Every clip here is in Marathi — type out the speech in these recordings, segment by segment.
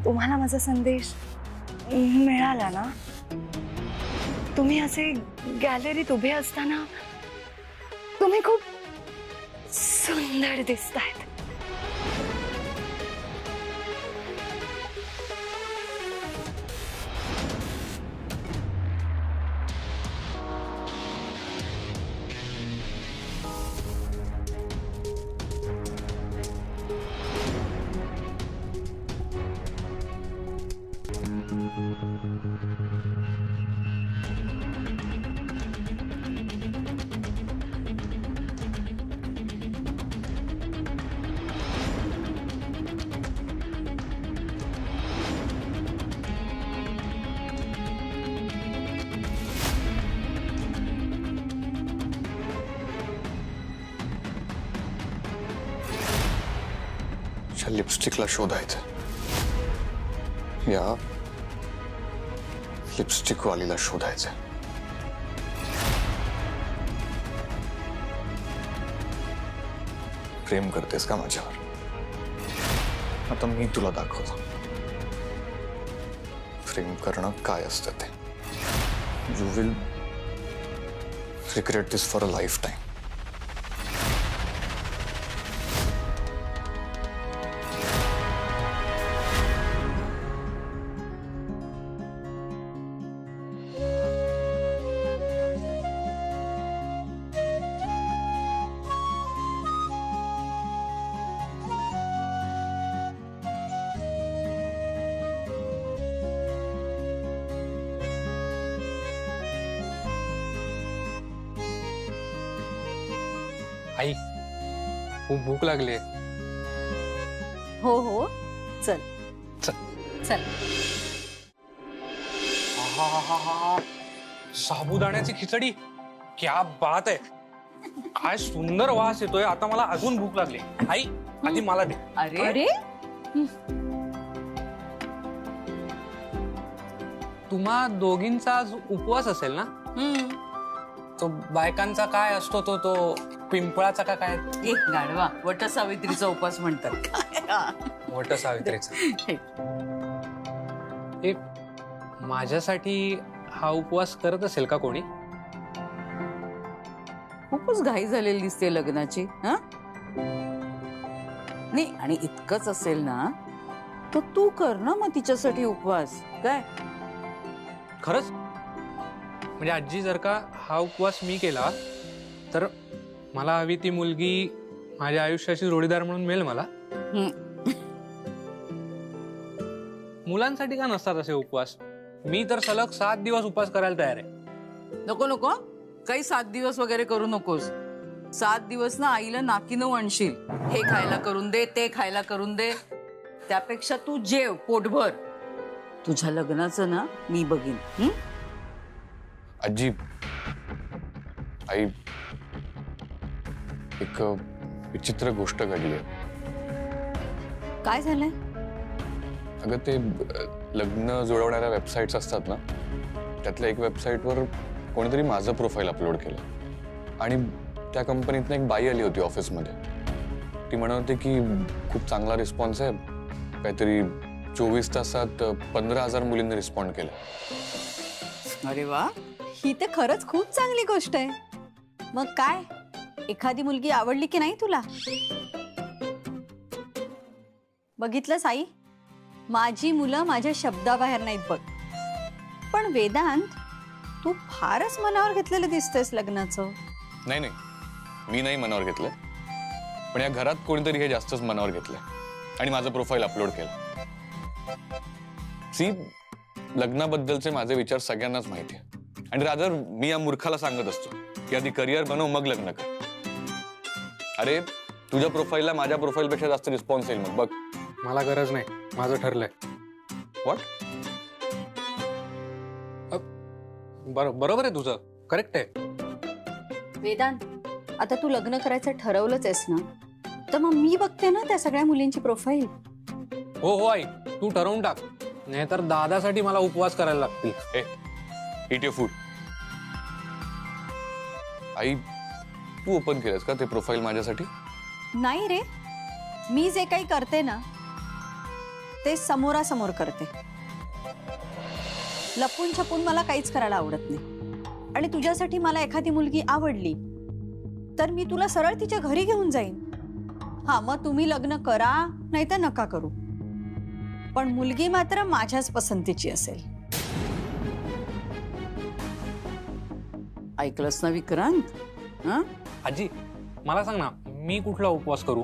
तुम्हाला माझा संदेश मिळाला ना? तुम्ही असे गॅलरीत उभे असताना तुम्ही खूप सुंदर दिसतायत. लिपस्टिकला शोधायचं या लिपस्टिक वालीला शोधायचं. प्रेम करतेस का माझ्यावर? आता मी तुला दाखवतो प्रेम करणं काय असतं ते. You will regret this for a lifetime. आई, खूप भूक लागली. हो हो, चल चल चल. साबुदाण्याची खिचडी, क्या बात आहे. काय सुंदर वास येतोय. आता मला अजून भूक लागली. आई, आधी मला दे. अरे अरे, तुम्हा दोघींचा आज उपवास असेल ना? तो बायकांचा काय असतो तो पिंपळाचा का काय? एक गाढवा, वटसावित्रीचा उपवास म्हणतात. वटसावित्रीचा. एक माझ्यासाठी हा उपवास करत असेल का कोणी? खूपच घाई झालेली दिसते लग्नाची. हा नाही, आणि इतकंच असेल ना तर तू कर ना मग तिच्यासाठी उपवास. काय खरंच? म्हणजे आजी, जर का हा उपवास मी केला तर मला हवी ती मुलगी माझ्या आयुष्याची जोडीदार म्हणून मिळेल मला? मुलांसाठी का नसतात असे उपवास? मी तर सलग 7 दिवस उपवास करायला तयार आहे. नको नको, काही 7 दिवस वगैरे करू नकोस. 7 दिवस ना आईला नाकीनं वणशील. हे खायला करून दे, ते खायला करून दे. त्यापेक्षा तू जेव पोटभर. तुझ्या लग्नाचं ना मी बघीन. आजी, आई, एक विचित्र गोष्ट घडली. काय झालंय? अगं, ते लग्न जुळवणाऱ्या वेबसाईट्स असतात ना, त्यातल्या एक वेबसाईटवर कोणीतरी माझं प्रोफाईल अपलोड केलं आणि त्या कंपनीतनं एक बाई आली होती ऑफिसमध्ये. ती म्हणत होती की खूप चांगला रिस्पॉन्स आहे. काहीतरी 24 तासात 15,000 मुलींनी रिस्पॉन्ड केलं. अरे वा, ही तर खरंच खूप चांगली गोष्ट आहे. मग काय, एखादी मुलगी आवडली की नाही तुला? बघितलं साई, माझी मुलं माझ्या शब्दाबाहेर नाहीत बघ. पण वेदांत, तू फारच मनावर घेतलेलं दिसतंयस लग्नाचं. नाही नाही, मी नाही मनावर घेतलं, पण या घरात कोणीतरी हे जास्तच मनावर घेतलंय आणि माझं प्रोफाईल अपलोड केलं. सी, लग्नाबद्दलचे माझे विचार सगळ्यांनाच माहिती आहे. आणि रादर मी या मूर्खाला सांगत असतो की आधी करिअर बनव मग लग्न कर. अरे, तुझ्या प्रोफाईलला माझ्या प्रोफाईलपेक्षा जास्त रिस्पॉन्स येईल मग बघ. मला गरज नाही, माझं ठरलंय. व्हॉट? बरोबर आहे तुझं, करेक्ट आहे. वेदांत, आता तू लग्न करायचं ठरवलंच आहेस ना, तर मग मी बघते ना त्या सगळ्या मुलींची प्रोफाईल. हो हो आई, तू ठरवून टाक, नाहीतर दादासाठी मला उपवास करायला लागतील. Eat your food. आई, तू ओपन केलंस का ते प्रोफाईल माझ्यासाठी? नाही रे, मी जे काही करते ना ते समोरासमोर करते. लपून छपून मला काहीच करायला आवडत नाही. आणि तुझ्यासाठी मला एखादी मुलगी आवडली तर मी तुला सरळ तिच्या घरी घेऊन जाईन. हा, मग तुम्ही लग्न करा नाही तर नका करू, पण मुलगी मात्र माझ्याच पसंतीची असेल. ऐकलंस ना विक्रांत? हं? आजी मला सांग ना, मी कुठला उपवास करू?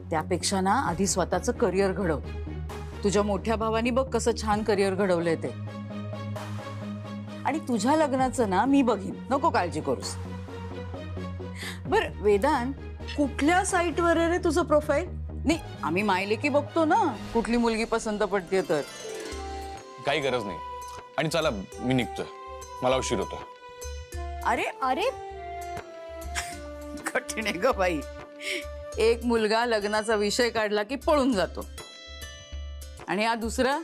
त्यापेक्षा ना आधी स्वतःचं करिअर घडव. तुझ्या मोठ्या भावानी बघ कसं छान करिअर घडवलंय ते. आणि तुझ्या लग्नाचं ना मी बघीन, नको काळजी करूस. बर वेदांत, कुठल्या साईटवर आहे रे तुझं प्रोफाईल? नाही, आम्ही मायले की बघतो ना कुठली मुलगी पसंत पडते तर. काही गरज नाही. आणि चला मी निघतोय, मला उशीर होतो. अरे अरे कठीण आहे ग बाई. एक मुलगा लग्नाचा विषय काढला की पळून जातो, आणि हा दुसरा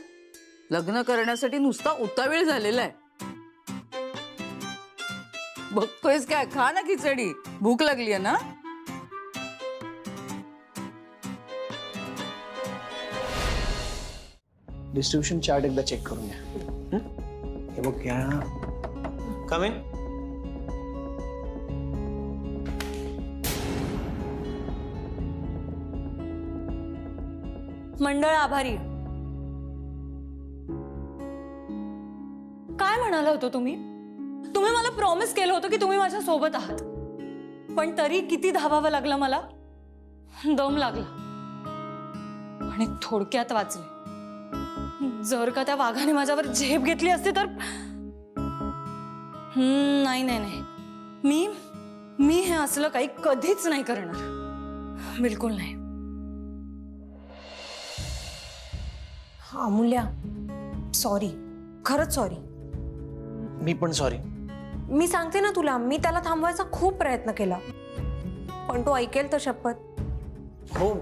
लग्न करण्यासाठी नुसता उतावीळ झालेला आहे. बघतोयस काय? खा ना खिचडी, भूक लागली आहे ना. डिस्ट्रीब्युशन चार्ट एकदा चेक करून घ्या. हे बघ या कम इन. मंडळ आभारी. काय म्हणाला होतो तुम्ही? तुम्ही मला प्रॉमिस केलं होतं की तुम्ही माझ्या सोबत आहात, पण तरी किती धावावं लागलं मला. दम लागला आणि थोडक्यात वाचले. जर का त्या वाघाने माझ्यावर झेप घेतली असती तर नाही नाही नाही, मी हे असलं काही कधीच नाही करणार, बिलकुल नाही. अमूल्या, सॉरी, खरंच सॉरी. मी पण सॉरी. मी सांगते ना तुला, मी त्याला थांबवायचा खूप प्रयत्न केला, पण तो ऐकेल तर शपथ. हो,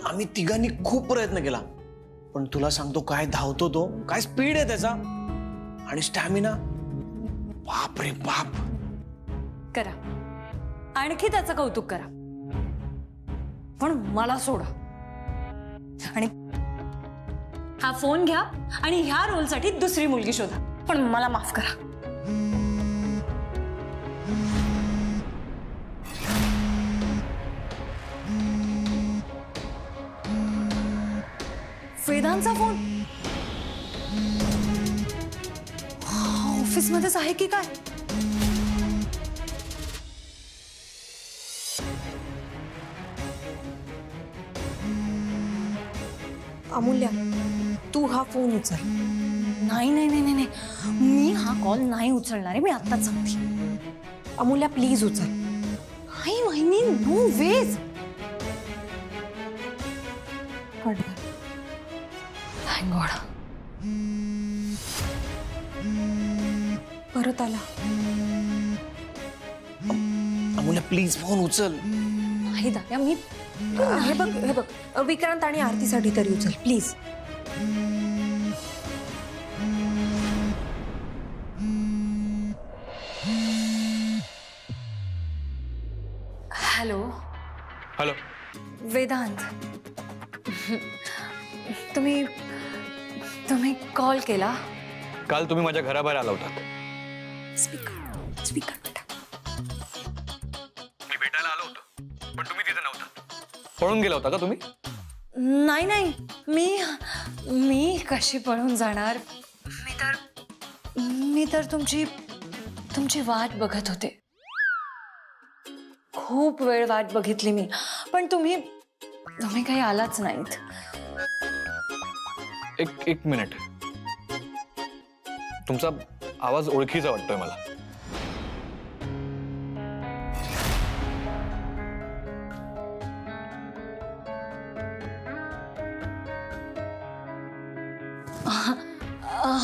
आम्ही तिघांनी खूप प्रयत्न केला, पण तुला सांगतो काय धावतो तो, काय स्पीड आहे त्याचा, आणि स्टॅमिना, बाप रे बाप. करा, आणखी त्याचं कौतुक करा, पण मला सोडा. आणि हा फोन घ्या आणि ह्या रोलसाठी दुसरी मुलगी शोधा, पण मला माफ करा. वेदांचा फोन ऑफिस मध्येच आहे की काय? अमूल्या, तू हा फोन उचल. नाही नाही नाही नाही, मी हा कॉल नाही उचलणार आहे, मी आत्ताच सांगते. अमूल्या प्लीज उचल. नाही वहिनी, नो वेज. Thank God. परत आला. अमूल्या प्लीज फोन उचल. नाही दादा, मी हे बघ, विक्रांत आणि आरतीसाठी तरी उचल प्लीज. हॅलो. हॅलो. वेदांत, तुम्ही कॉल केला? काल तुम्ही माझ्या घराबाहेर आला होता. स्पीकर मी भेटायला आलो होतो, पण तुम्ही तिथे नव्हता. पळून गेला होता का तुम्ही? नाही नाही, मी कशी पळून जाणार. मी तर तुमची वाट बघत होते. खूप वेळ वाट बघितली मी, पण तुम्ही काही आलाच नाहीत. एक मिनिट. तुमचा आवाज ओळखीचा वाटतोय मला.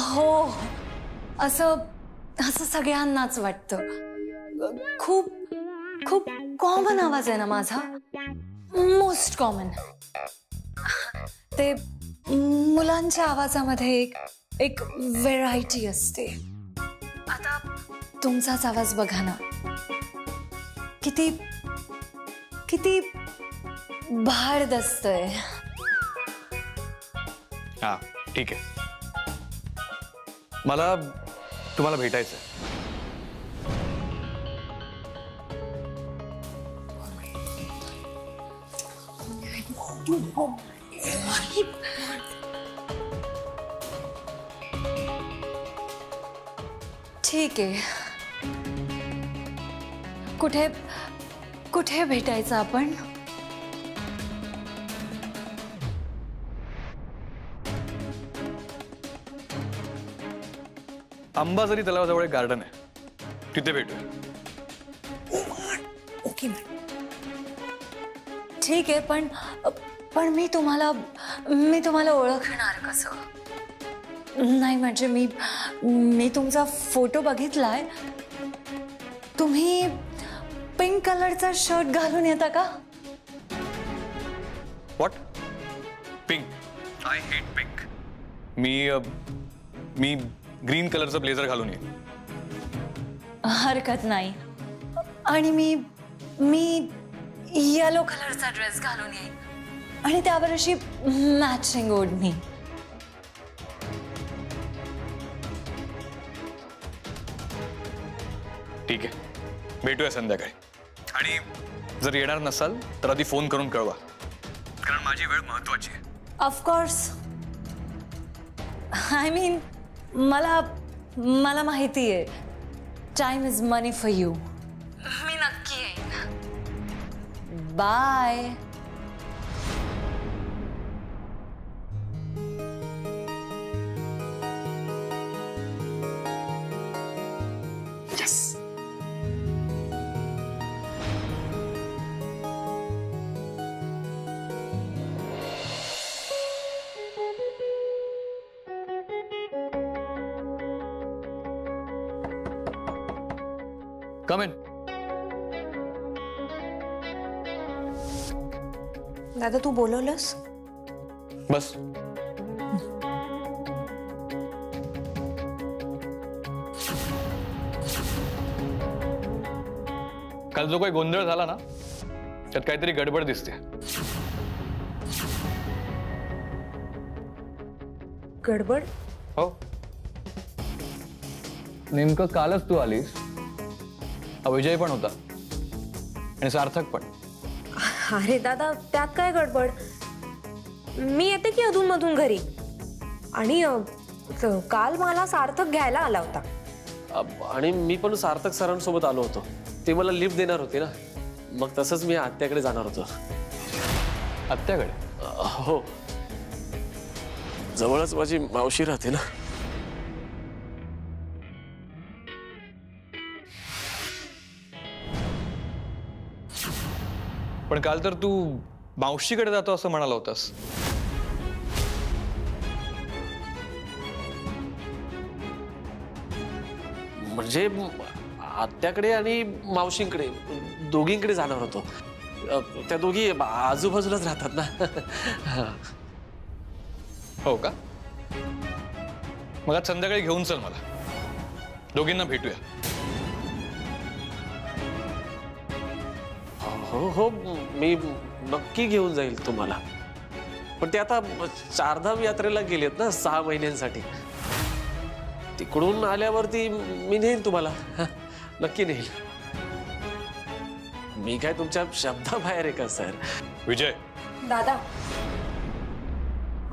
हो, असं सगळ्यांनाच वाटतं. खूप खूप कॉमन आवाज आहे ना माझा, मोस्ट कॉमन. ते मुलांच्या आवाजामध्ये एक व्हेरायटी असते. आता तुमचाच आवाज बघा ना, किती किती भारदस्त आहे. ठीक आहे, मला तुम्हाला भेटायचं आहे. ठीक आहे. कुठे कुठे भेटायचं आपण? अंबाझरी तलावाजवळ एक गार्डन आहे, तिथे भेटूया. ठीक आहे, पण पण मी तुम्हाला ओळखणार कसं? नाही म्हणजे मी तुमचा फोटो बघितलाय. तुम्ही पिंक कलरचा शर्ट घालून येता का? What? Pink? I hate pink. Me green कलरचं ब्लेझर घालून येईन. हरकत नाही. आणि मी येलो कलरचा ड्रेस घालून येईन आणि त्यावर अशी मॅचिंग ओढणी. ठीक आहे, भेटूया संध्याकाळी. आणि जर येणार नसाल तर आधी फोन करून कळवा, कारण माझी वेळ महत्वाची आहे. ऑफकोर्स. आय मीन मला माहिती आहे, time is money for you. मी नक्की येईन. बाय. Come in. दादा तू बोलवलंस? बस. काल जो काही गोंधळ झाला ना, त्यात काहीतरी गडबड दिसते. गडबड? हो, नेमकं कालच तू आलीस. विजय पण होता आणि सार्थक पण. अरे दादा त्यात काय गडबड? मी येते की अधून मधून घरी. आणि काल मला सार्थक घ्यायला आला होता. आणि मी पण सार्थक सरांसोबत आलो होतो. ते मला लिफ्ट देणार होते ना, मग तसंच मी आत्याकडे जाणार होतो. आत्याकडे? हो, जवळच माझी मावशी राहते ना. पण काल तर तू मावशीकडे जातो असं म्हणाला होतास. म्हणजे आत्याकडे आणि मावशींकडे दोघींकडे जाणार होतो. त्या दोघी आजूबाजूलाच राहतात ना. हो का? मग आज संध्याकाळी घेऊन चल मला, दोघींना भेटूया. हो हो, मी नक्की घेऊन जाईल तुम्हाला. पण ते आता चारधाम यात्रेला गेलेत ना 6 महिन्यांसाठी. तिकडून आल्यावरती मी नेईल तुम्हाला, नक्की नेईल. मी काय तुमच्या शब्दाबाहेर आहे का सर? विजय. दादा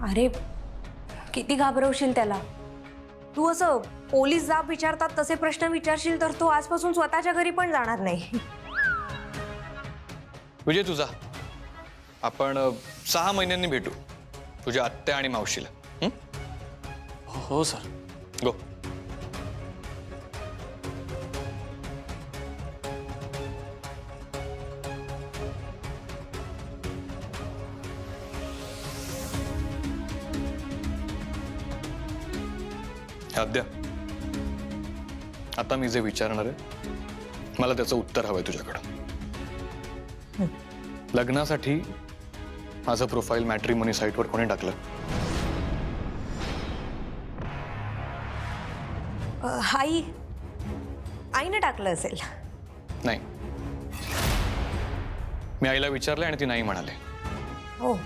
अरे किती घाबरवशील त्याला? तू असं पोलीस जाब विचारतात तसे प्रश्न विचारशील तर तो आजपासून स्वतःच्या घरी पण जाणार नाही. विजय तुझा, आपण 6 महिन्यांनी भेटू तुझ्या आत्या आणि मावशीला. हो सर. गो. आद्या, आता मी जे विचारणार आहे मला त्याचं उत्तर हवंय तुझ्याकडं. लग्नासाठी माझं प्रोफाईल मॅट्रिमोनी साईटवर कोणी टाकलं? आईने टाकलं असेल. नाही, मी आईला विचारले आणि ती नाही म्हणाले. हो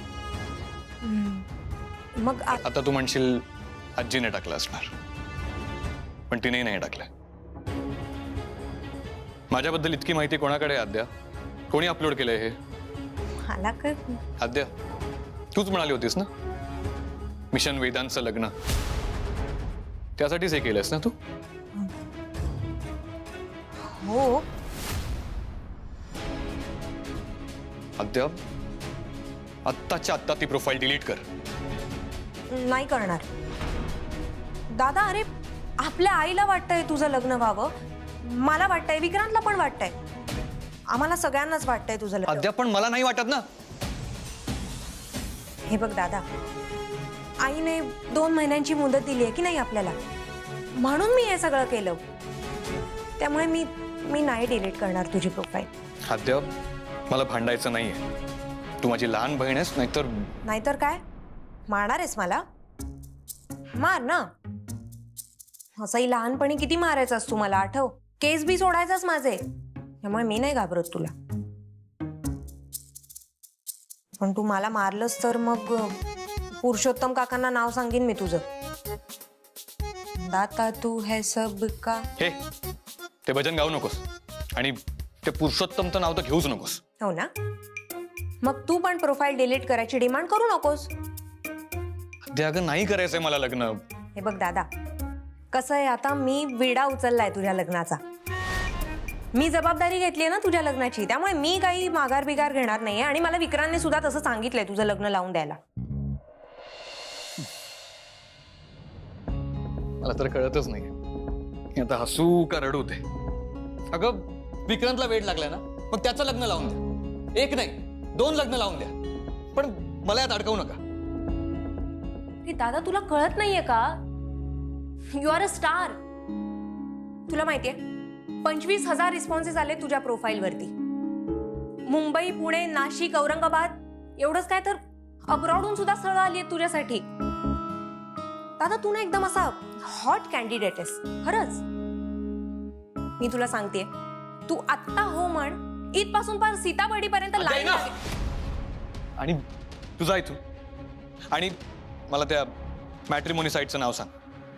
मग आता तू म्हणशील आजीने टाकलं असणार, पण तिने नाही टाकलं. माझ्याबद्दल इतकी माहिती कोणाकडे आहे आद्या? कोणी अपलोड केलंय हे? मला काय आद्या, तूच म्हणाली होतीस ना मिशन वेदांचं लग्न, त्यासाठीच हे केलंस ना तू? हो. आद्या, आत्ताच्या आत्ता ती प्रोफाईल डिलीट कर. नाही करणार दादा. अरे आपल्या आईला वाटतंय तुझं लग्न व्हावं, मला वाटतंय, विक्रांतला पण वाटतंय, आम्हाला सगळ्यांनाच वाटतंय तुझं लग्न. आद्या, पण मला नाही वाटत ना. हे बघ दादा, आईने 2 महिन्यांची मुदत दिली आहे की नाही आपल्याला, म्हणून मी हे सगळं केलं. त्यामुळे मी नाही डिलीट करणार तुझी प्रोफाईल. आद्या, मला भांडायचं नाहीये. तू माझी लहान बहीण आहेस, नाहीतर काय मारणार आहेस मला? मार ना. असंही लहानपणी किती मारायचास तू मला, आठव. केस बी सोडायचाच माझे. त्यामुळे मी नाही घाबरत तुला. पण तू मला मारलंस तर मग पुरुषोत्तम काकांना नाव सांगेन मी तुझं. दाता तू है सब का. हे ते भजन गाऊ नकोस आणि ते पुरुषोत्तमचं नाव तर घेऊच नकोस. हो ना, मग तू पण प्रोफाईल डिलीट करायची डिमांड करू नकोस. आद्या, अगं नाही करायचंय मला लग्न. हे बघ दादा, कसं आहे, आता मी विडा उचललाय तुझ्या लग्नाचा. मी जबाबदारी घेतली ना तुझ्या लग्नाची, त्यामुळे मी काही माघार बिगार घेणार नाहीये. आणि मला विक्रांतने सुद्धा तसं सांगितलंय तुझं लग्न लावून द्यायला. मला तर कळतच नाही आता हसू का रडू ते. अगं विक्रांतला वेळ लागलाय ना, मग त्याचं लग्न लावून द्या. 1 नाही 2 लग्न लावून द्या, पण मला यात अडकवू नका. दादा तुला कळत नाहीये का, यू आर अ स्टार. तुला माहितीये 25,000 रिस्पॉन्सेस आले तुझ्या प्रोफाईलवरती. मुंबई, पुणे, नाशिक, औरंगाबाद एवढंच काय तर अब्रॉडहून सुद्धा स्थळं आली आहेत तुझ्यासाठी. दादा तू ना एकदम असा हॉट कॅन्डिडेट आहेस खरंच. मी तुला सांगते, तू आत्ता हो म्हण, इथपासून पार सीताबर्डीपर्यंत लाईन. आणि तुझा इथून आणि मला त्या मॅट्रिमोनी साईटचं नाव सांग.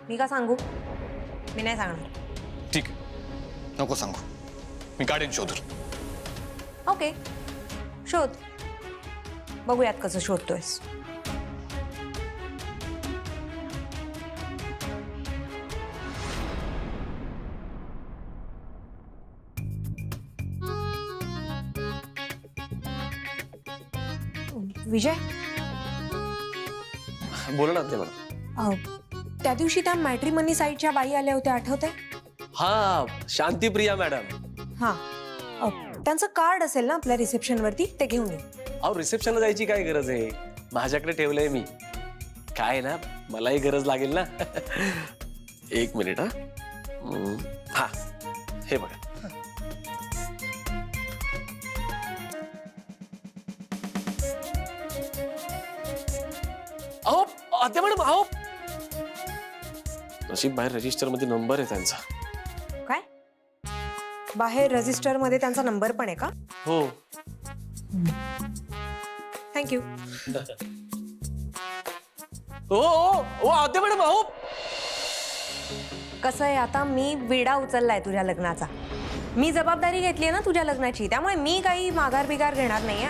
मी का सांगू? मी नाही सांगणार. ठीक आहे, नको सांगू, मी काढेन शोधून. ओके, शोध. बघूयात कसं शोधतोयस. विजय, बोला ना ते मला. त्या दिवशी त्या मॅट्रिमनी साईटच्या बाई आल्या होत्या, आठवतंय? हा, शांतीप्रिया मॅडम. हा, त्यांचं कार्ड असेल ना आपल्या रिसेप्शन वरती, ते घेऊन ये. अहो, रिसेप्शनला जायची काय गरज आहे, माझ्याकडे ठेवलंय मी. काय ना, मलाही गरज लागेल ना. 1 मिनिट. हा, हे बघा. अहो आत्या मॅडम, अहो नशीब बाहेर रजिस्टर मध्ये नंबर आहे त्यांचा. काय बाहेर रजिस्टर मध्ये त्यांचा नंबर पण आहे का? हो. थँक्यू. ओ ओ आत्या मॅडम, अहो कसं आहे, आता मी विडा उचललाय तुझ्या लग्नाचा. मी जबाबदारी घेतली ना तुझ्या लग्नाची, त्यामुळे मी काही माघार बिगार घेणार नाहीये.